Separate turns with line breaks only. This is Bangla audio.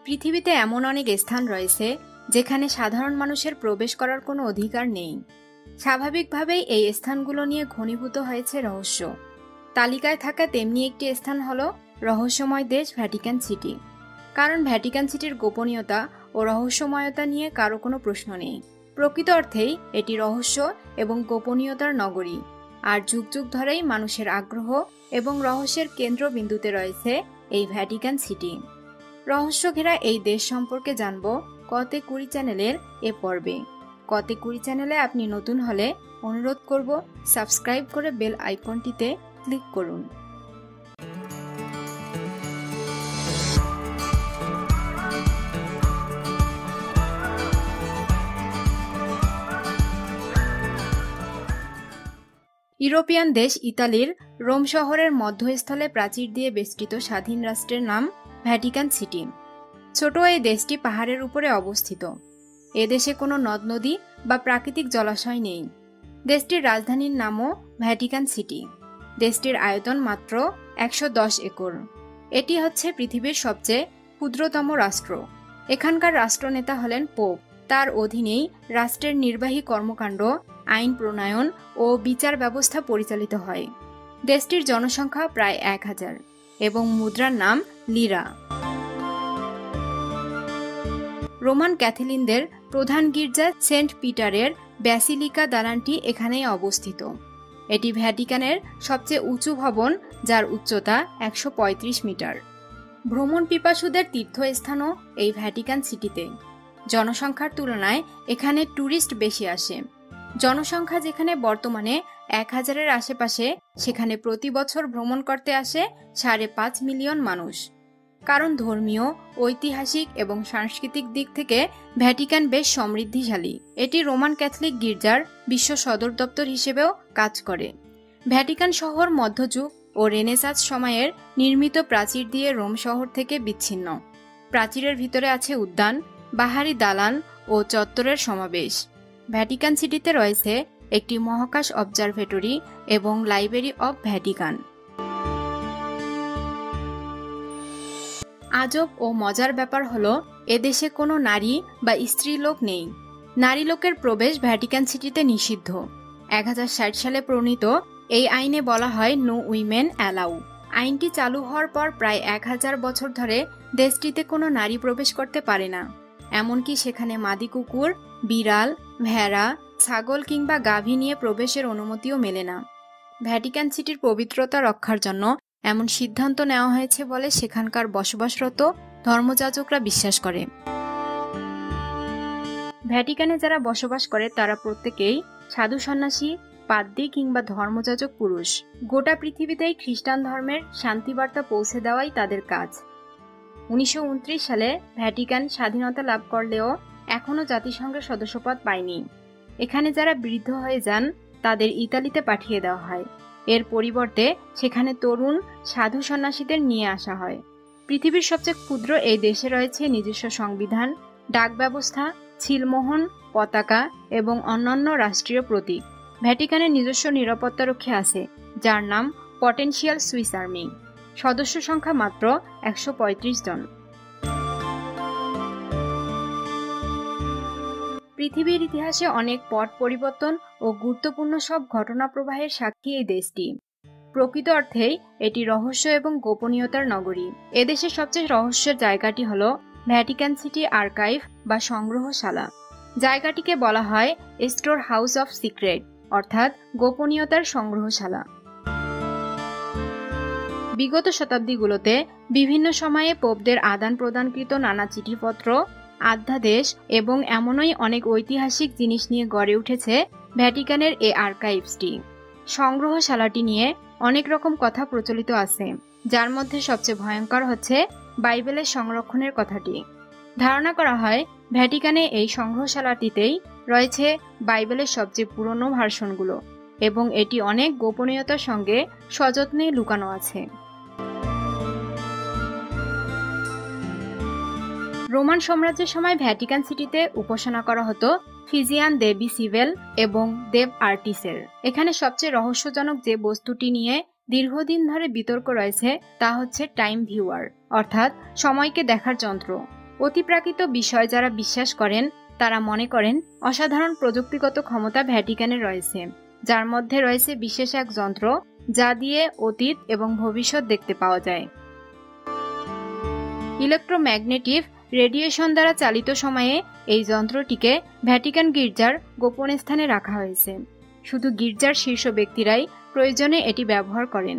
পৃথিবীতে এমন অনেক স্থান রয়েছে যেখানে সাধারণ মানুষের প্রবেশ করার কোনো অধিকার নেই। স্বাভাবিকভাবেই এই স্থানগুলো নিয়ে ঘনীভূত হয়েছে রহস্য। তালিকায় থাকা তেমনি একটি স্থান হলো রহস্যময় দেশ ভ্যাটিকান সিটি। কারণ ভ্যাটিকান সিটির গোপনীয়তা ও রহস্যময়তা নিয়ে কারো কোনো প্রশ্ন নেই। প্রকৃত অর্থেই এটি রহস্য এবং গোপনীয়তার নগরী, আর যুগ যুগ ধরেই মানুষের আগ্রহ এবং রহস্যের কেন্দ্রবিন্দুতে রয়েছে এই ভ্যাটিকান সিটি। রহস্য ঘেরা এই দেশ সম্পর্কে জানব কতে কুড়ি চ্যানেলের এ পর্বে। কতে কুড়ি চ্যানেলে আপনি নতুন হলে অনুরোধ করব সাবস্ক্রাইব করে বেল আইকনটিতে ক্লিক করুন। ইউরোপিয়ান দেশ ইতালির রোম শহরের মধ্যস্থলে প্রাচীর দিয়ে বেষ্টিত স্বাধীন রাষ্ট্রের নাম ভ্যাটিকান সিটি। ছোট এই দেশটি পাহাড়ের উপরে অবস্থিত। এ দেশে কোনো নদ নদী বা প্রাকৃতিক জলাশয় নেই। দেশটির রাজধানীর নামও ভ্যাটিকান সিটি। দেশটির আয়তন মাত্র 110 একর। এটি হচ্ছে পৃথিবীর সবচেয়ে ক্ষুদ্রতম রাষ্ট্র। এখানকার রাষ্ট্রনেতা হলেন পোপ। তার অধীনেই রাষ্ট্রের নির্বাহী কর্মকাণ্ড, আইন প্রণয়ন ও বিচার ব্যবস্থা পরিচালিত হয়। দেশটির জনসংখ্যা প্রায় 1000 এবং মুদ্রার নাম লিরা। রোমান ক্যাথলিকদের প্রধান গির্জা সেন্ট পিটারের ব্যাসিলিকা দালানটি এখানেই অবস্থিত। এটি ভ্যাটিকানের সবচেয়ে উঁচু ভবন, যার উচ্চতা 135 মিটার। ভ্রমণ পিপাসুদের তীর্থস্থানও এই ভ্যাটিকান সিটিতে। জনসংখ্যার তুলনায় এখানে ট্যুরিস্ট বেশি আসে। জনসংখ্যা যেখানে বর্তমানে 1000-এর আশেপাশে, সেখানে প্রতি বছর ভ্রমণ করতে আসে 5.5 মিলিয়ন মানুষ। কারণ ধর্মীয়, ঐতিহাসিক এবং সাংস্কৃতিক দিক থেকে ভ্যাটিকান বেশ সমৃদ্ধিশালী। এটি রোমান ক্যাথলিক গির্জার বিশ্ব সদর দপ্তর হিসেবেও কাজ করে। ভ্যাটিকান শহর মধ্যযুগ ও রেনেসাঁস সময়ের নির্মিত প্রাচীর দিয়ে রোম শহর থেকে বিচ্ছিন্ন। প্রাচীরের ভিতরে আছে উদ্যান, বাহারি দালান ও চত্বরের সমাবেশ। ভ্যাটিকান সিটিতে রয়েছে একটি মহাকাশ অবজারভেটরি এবং লাইব্রেরি অব ভ্যাটিকান। আজব ও মজার ব্যাপার হলো, এদেশে কোনো নারী বা স্ত্রী লোক নেই। নারী লোকের প্রবেশ ভ্যাটিকান সিটিতে নিষিদ্ধ। 1060 সালে প্রণীত এই আইনে বলা হয় নো উইমেন অ্যালাউ। আইনটি চালু হওয়ার পর প্রায় 1000 বছর ধরে দেশটিতে কোনো নারী প্রবেশ করতে পারে না। এমনকি সেখানে মাদি কুকুর, বিড়াল, ভেড়া, ছাগল কিংবা গাভী নিয়ে প্রবেশের অনুমতিও মেলে না। ভ্যাটিকান সিটির পবিত্রতা রক্ষার জন্য এমন সিদ্ধান্ত নেওয়া হয়েছে বলে সেখানকার বসবাসরত ধর্মযাজকরা বিশ্বাস করে। ভ্যাটিকানে যারা বসবাস করে তারা প্রত্যেকেই সাধু সন্ন্যাসী, পাদ্রী কিংবা ধর্মযাজক পুরুষ। গোটা পৃথিবীতেই খ্রিস্টান ধর্মের শান্তিবার্তা পৌঁছে দেওয়াই তাদের কাজ। 1929 সালে ভ্যাটিকান স্বাধীনতা লাভ করলেও এখনও জাতিসংঘের সদস্যপদ পায়নি। এখানে যারা বৃদ্ধ হয়ে যান তাদের ইতালিতে পাঠিয়ে দেওয়া হয়। এর পরিবর্তে সেখানে তরুণ সাধু সন্ন্যাসীদের নিয়ে আসা হয়। পৃথিবীর সবচেয়ে ক্ষুদ্র এই দেশে রয়েছে নিজস্ব সংবিধান, ডাক ব্যবস্থা, ছিলমোহন, পতাকা এবং অন্যান্য রাষ্ট্রীয় প্রতীক। ভ্যাটিকানের নিজস্ব নিরাপত্তারক্ষী আছে, যার নাম পটেনশিয়াল সুইস আর্মি। সদস্য সংখ্যা মাত্র 135 জন। পৃথিবীর ইতিহাসে অনেক পট পরিবর্তন ও গুরুত্বপূর্ণ সব ঘটনা প্রবাহের সাক্ষী এই দেশটি। প্রকৃত অর্থেই এটি রহস্য এবং গোপনীয়তার নগরী। এদেশের সবচেয়ে রহস্যের জায়গাটি হল ভ্যাটিকান সিটি আর্কাইভ বা সংগ্রহশালা। জায়গাটিকে বলা হয় স্টোর হাউস অফ সিক্রেট, অর্থাৎ গোপনীয়তার সংগ্রহশালা। বিগত শতাব্দীগুলোতে বিভিন্ন সময়ে পোপদের আদান প্রদানকৃত নানা চিঠিপত্র, অধ্যাদেশ এবং এমনই অনেক ঐতিহাসিক জিনিস নিয়ে গড়ে উঠেছে ভ্যাটিকানের এই আর্কাইভসটি। সংগ্রহশালাটি নিয়ে অনেক রকম কথা প্রচলিত আছে, যার মধ্যে সবচেয়ে ভয়ঙ্কর হচ্ছে বাইবেলের সংরক্ষণের কথাটি। ধারণা করা হয় ভ্যাটিকানে এই সংগ্রহশালাটিতেই রয়েছে বাইবেলের সবচেয়ে পুরনো ভার্সনগুলো এবং এটি অনেক গোপনীয়তার সঙ্গে সযত্নে লুকানো আছে। রোমান সাম্রাজ্যের সময় ভ্যাটিকান সিটিতে উপাসনা করা হতো ফিজিয়ান দেবী সিভেল এবং দেব আর্টিসের। এখানে সবচেয়ে রহস্যজনক যে বস্তুটি নিয়ে দীর্ঘদিন ধরে বিতর্ক রয়েছে তা হচ্ছে টাইম ভিউয়ার, অর্থাৎ সময়কে দেখার যন্ত্র। অতিপ্রাকৃত বিষয় যারা বিশ্বাস করেন তারা মনে করেন অসাধারণ প্রযুক্তিগত ক্ষমতা ভ্যাটিকানে রয়েছে, যার মধ্যে রয়েছে বিশেষ এক যন্ত্র যা দিয়ে অতীত এবং ভবিষ্যৎ দেখতে পাওয়া যায়। ইলেকট্রোম্যাগনেটিক রেডিয়েশন দ্বারা চালিত সময়ে এই যন্ত্রটিকে ভ্যাটিকান গির্জার গোপন স্থানে রাখা হয়েছে। শুধু গির্জার শীর্ষ ব্যক্তিরাই প্রয়োজনে এটি ব্যবহার করেন।